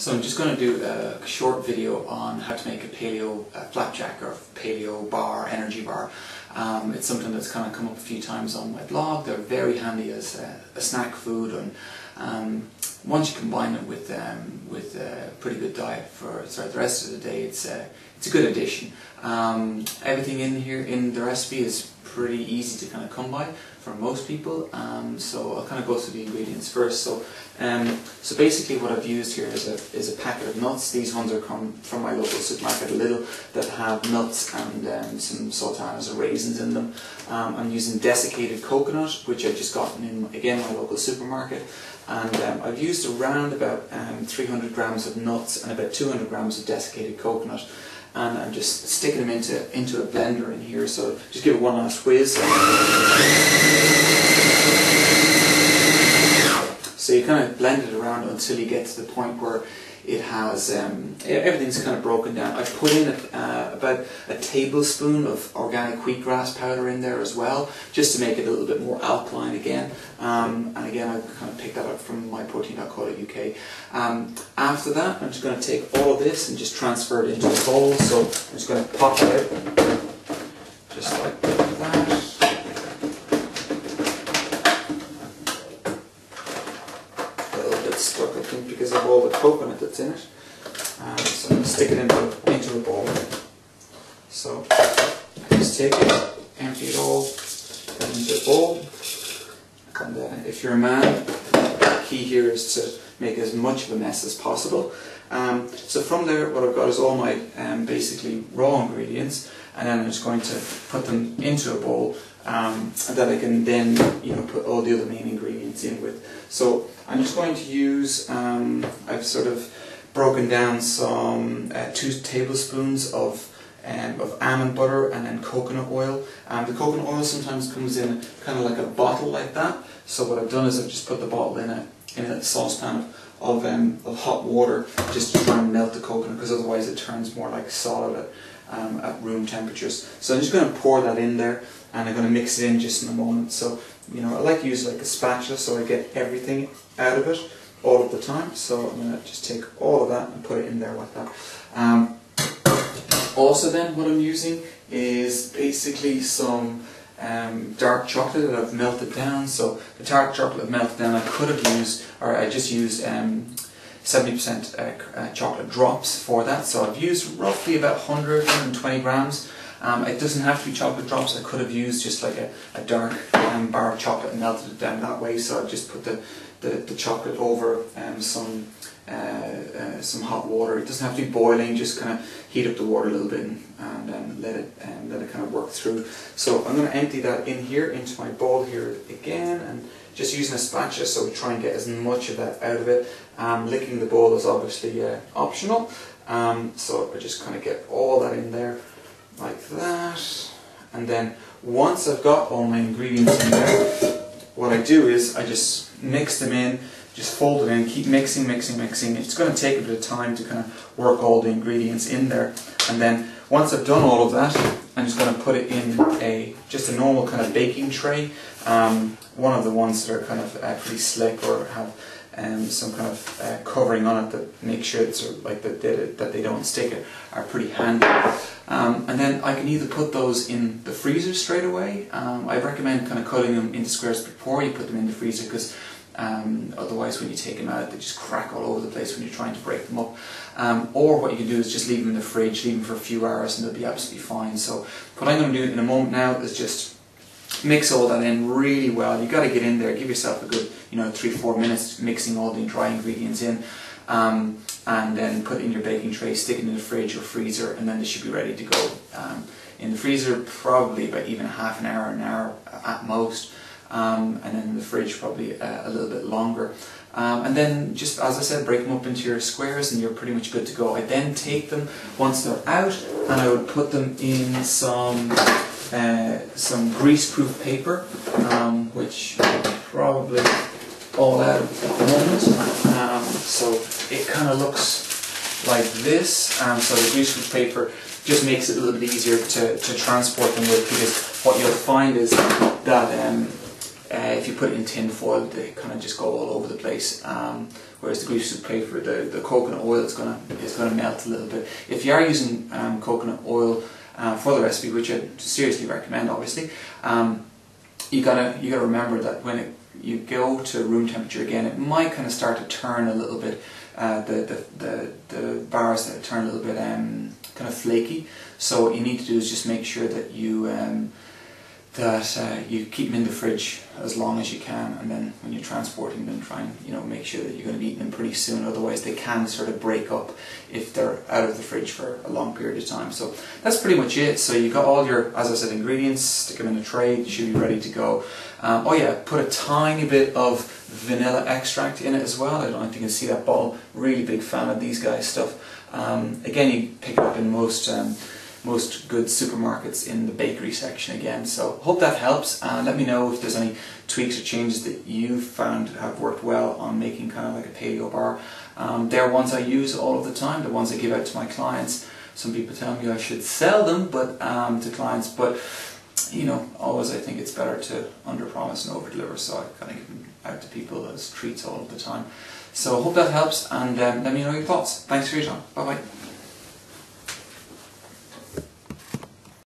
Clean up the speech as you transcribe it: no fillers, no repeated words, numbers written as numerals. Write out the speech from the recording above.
So I'm just going to do a short video on how to make a paleo flapjack or paleo bar, energy bar. It's something that's kind of come up a few times on my blog. They're very handy as a snack food, and once you combine it with a pretty good diet for the rest of the day, it's a good addition. Everything in here in the recipe is pretty easy to kind of come by for most people, so I'll kind of go through the ingredients first. So basically what I've used here is a packet of nuts. These ones are from my local supermarket, a little, that have nuts and some sultanas or raisins in them. I'm using desiccated coconut, which I've just gotten in, again, my local supermarket. And I've used around about 300 grams of nuts and about 200 grams of desiccated coconut. And I'm just sticking them into a blender in here, so just give it one last whiz. So you kind of blend it around until you get to the point where it has, everything's kind of broken down. I've put in about a tablespoon of organic wheatgrass powder in there as well, just to make it a little bit more alkaline again. And again, I kind of picked that up from myprotein.co.uk. After that, I'm just going to take all of this and just transfer it into a bowl. So I'm just going to pop it out, just like that. Stuck, I think, because of all the coconut that's in it. So I'm going to stick it into a bowl. So I just take it, empty it all, put it into a bowl. And if you're a man, the key here is to make as much of a mess as possible. So from there, what I've got is all my basically raw ingredients, and then I'm just going to put them into a bowl that I can then put all the other main ingredients in with. So I'm just going to use, I've sort of broken down some 2 tablespoons of almond butter and then coconut oil. The coconut oil sometimes comes in kind of like a bottle like that. So what I've done is I've just put the bottle in a saucepan of hot water, just to try and melt the coconut, because otherwise it turns more like solid at room temperatures. So I'm just going to pour that in there, and I'm going to mix it in just in a moment. So I like to use like a spatula so I get everything out of it all of the time. So I'm going to just take all of that and put it in there like that. Also then, what I'm using is basically some dark chocolate that I've melted down. So the dark chocolate I've melted down, I could have used, or I just used 70% chocolate drops for that. So I've used roughly about 120 grams. It doesn't have to be chocolate drops. I could have used just like a dark bar of chocolate and melted it down that way. So I've just put the chocolate over some hot water. It doesn't have to be boiling, just kind of heat up the water a little bit and let it kind of work through. So I'm going to empty that in here into my bowl here again, and just using a spatula, so we try and get as much of that out of it. Licking the bowl is obviously optional, so I just kind of get all that in there like that. And then once I've got all my ingredients in there, what I do is I just mix them in, just fold it in, keep mixing. It's going to take a bit of time to kind of work all the ingredients in there. And then once I've done all of that, I'm just going to put it in just a normal kind of baking tray. One of the ones that are kind of pretty slick or have some kind of covering on it that make sure it's like that they don't stick it, are pretty handy. And then I can either put those in the freezer straight away. I recommend kind of cutting them into squares before you put them in the freezer, because otherwise when you take them out they just crack all over the place when you're trying to break them up. Or what you can do is just leave them in the fridge, leave them for a few hours, and they'll be absolutely fine. So what I'm going to do in a moment now is just mix all that in really well. You've got to get in there, give yourself a good 3-4 minutes mixing all the dry ingredients in, and then put it in your baking tray, stick it in the fridge or freezer, and then they should be ready to go. In the freezer probably about even half an hour at most, and then in the fridge probably a little bit longer. And then just, as I said, break them up into your squares and you're pretty much good to go. I then take them once they're out, and I would put them in some grease-proof paper, which probably all out at the moment. So it kind of looks like this. So the grease-proof paper just makes it a little bit easier to transport them with, because what you'll find is that if you put it in tin foil, they kind of just go all over the place. Whereas the grease paper, the coconut oil is gonna melt a little bit. If you are using coconut oil for the recipe, which I seriously recommend, obviously, you gotta remember that when you go to room temperature again, it might kind of start to turn a little bit. The bars that turn a little bit kind of flaky. So what you need to do is just make sure that you you keep them in the fridge as long as you can, and then when you're transporting them, try and make sure that you're going to be eating them pretty soon. Otherwise, they can sort of break up if they're out of the fridge for a long period of time. So that's pretty much it. So you've got all your, as I said, ingredients. Stick them in a tray. You should be ready to go. Oh yeah, put a tiny bit of vanilla extract in it as well. I don't know if you can see that bottle. Really big fan of these guys' stuff. Again, you pick it up in most good supermarkets in the bakery section again. So hope that helps, and let me know if there's any tweaks or changes that you found have worked well on making kind of like a paleo bar. They're ones I use all of the time, the ones I give out to my clients. Some people tell me I should sell them to clients, but always I think it's better to under-promise and over-deliver, so I kind of give them out to people as treats all of the time. So hope that helps, and let me know your thoughts. Thanks for your time. Bye-bye.